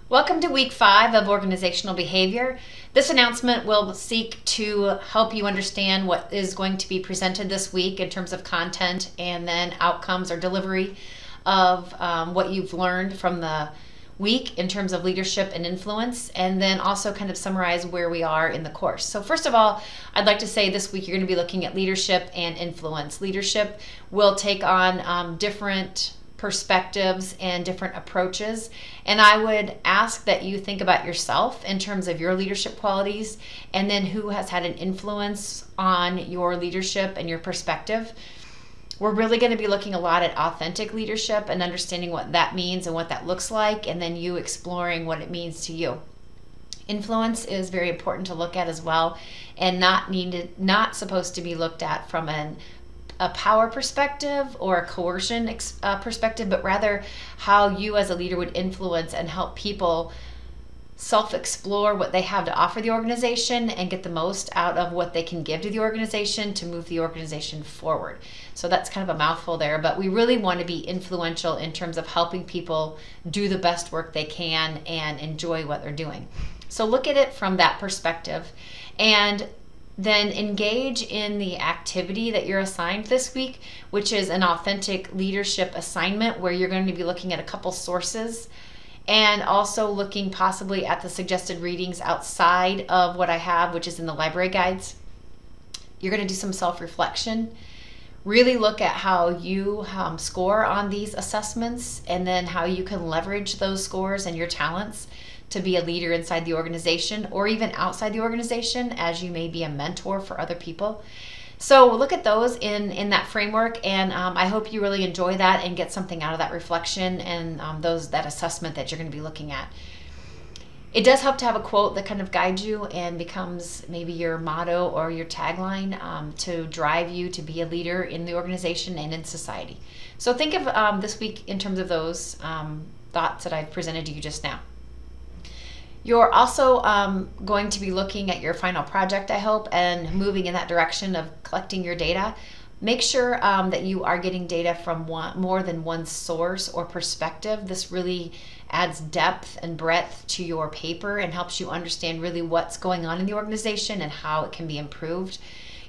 Welcome to week 5 of organizational behavior. This announcement will seek to help you understand what is going to be presented this week in terms of content and then outcomes or delivery of what you've learned from the week in terms of leadership and influence, and then also kind of summarize where we are in the course. So first of all, I'd like to say this week you're going to be looking at leadership and influence. Leadership will take on different perspectives and different approaches, and I would ask that you think about yourself in terms of your leadership qualities and then who has had an influence on your leadership and your perspective. We're really going to be looking a lot at authentic leadership and understanding what that means and what that looks like, and then you exploring what it means to you. Influence is very important to look at as well, and not supposed to be looked at from a power perspective or a coercion perspective, but rather how you as a leader would influence and help people self-explore what they have to offer the organization and get the most out of what they can give to the organization to move the organization forward. So that's kind of a mouthful there, but we really want to be influential in terms of helping people do the best work they can and enjoy what they're doing. So look at it from that perspective, and then engage in the activity that you're assigned this week, which is an authentic leadership assignment where you're going to be looking at a couple sources and also looking possibly at the suggested readings outside of what I have, which is in the library guides. You're going to do some self-reflection. Really look at how you score on these assessments and then how you can leverage those scores and your talents to be a leader inside the organization or even outside the organization, as you may be a mentor for other people. So look at those in that framework, and I hope you really enjoy that and get something out of that reflection and that assessment that you're going to be looking at. It does help to have a quote that kind of guides you and becomes maybe your motto or your tagline to drive you to be a leader in the organization and in society. So think of this week in terms of those thoughts that I've presented to you just now. You're also going to be looking at your final project, I hope, and moving in that direction of collecting your data. Make sure that you are getting data from more than one source or perspective. This really adds depth and breadth to your paper and helps you understand really what's going on in the organization and how it can be improved.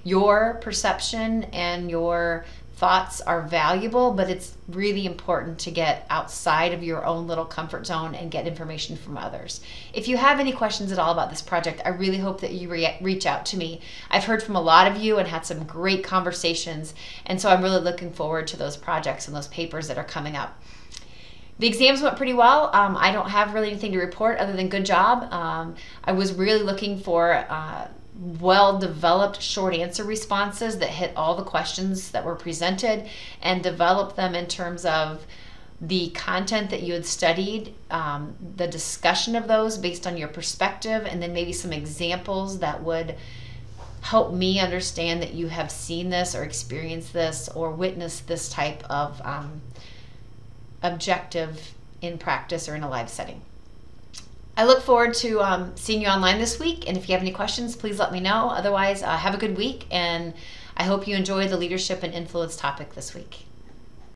Your perception and your thoughts are valuable, but it's really important to get outside of your own little comfort zone and get information from others. If you have any questions at all about this project, I really hope that you reach out to me. I've heard from a lot of you and had some great conversations, and so I'm really looking forward to those projects and those papers that are coming up. The exams went pretty well. I don't have really anything to report other than good job. I was really looking for well-developed short answer responses that hit all the questions that were presented and develop them in terms of the content that you had studied, the discussion of those based on your perspective, and then maybe some examples that would help me understand that you have seen this or experienced this or witnessed this type of objective in practice or in a live setting. I look forward to seeing you online this week, and if you have any questions, please let me know. Otherwise, have a good week, and I hope you enjoy the leadership and influence topic this week.